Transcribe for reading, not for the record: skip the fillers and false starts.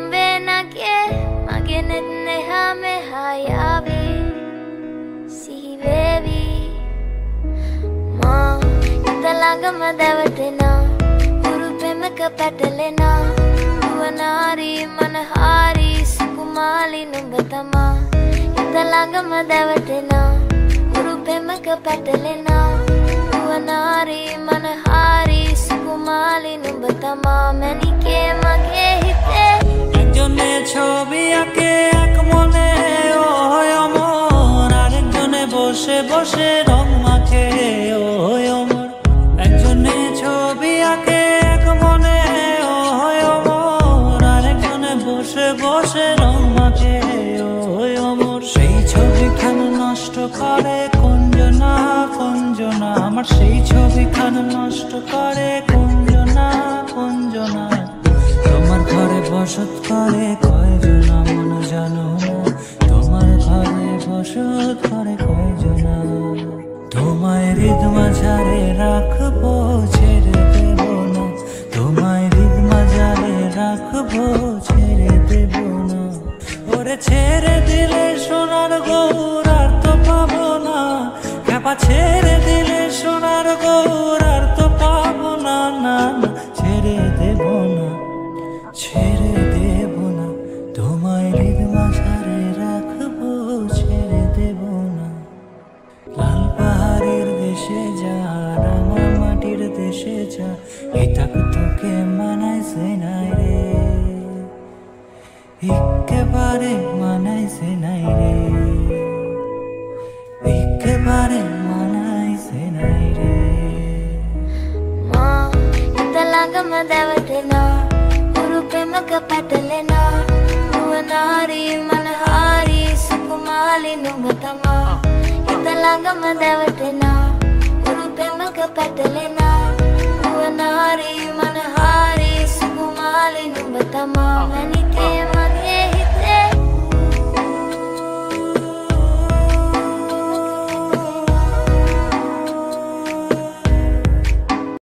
numbe nage magenet neha me hayavi see baby ma italaga madawatena guru pemaka patalena duwanari manahari sukumali numbatama italaga madawatena guru pemaka patalena duwanari manahari sukumali numbatama manike mage hite একজনে ছবি আঁকে এক মনে ওই অমর আরেকজনে বসে বসে রং মাখে ওই অমর একজনে ছবি আঁকে এক মনে ওই অমর আরেকজনে বসে বসে রং মাখে ওই অমর সেই ছবিখান নষ্ট করে কুঞ্জনা কুঞ্জনা আমার সেই ছবিখান নষ্ট করে কুঞ্জনা কুঞ্জনা তোমার ঘরে বসত করে কয়জনা মন জানো না তোমার ঘরে বসত করে কয়জনা তোমায় হৃদ মাঝারে রাখবো ছেড়ে দেব না তোমায় হৃদ মাঝারে রাখবো ছেড়ে দেব না ওরে ছেড়ে দিলে সোনার গৌর আর তো পাবো না খেপা ছেড়ে দিলে সোনার গৌর আর তো পাবো না না না ছেড়ে দেব না ছেড়ে দেব না তোমায় হৃদ মাঝারে রাখবো ছেড়ে দেব না লাল পাহাড়ের দেশে যা রাঙা মাটির দেশে যা এটা তোকে মানাইছে নাই রে একেবারে মানাইছে নাই রে একেবারে মানাইছে নাই রে ma italaga madawatena guru pemaka patalena duwanari manahari sukumali numbatama italaga madawatena guru pemaka patalena duwanari manahari sukumali numbatama manike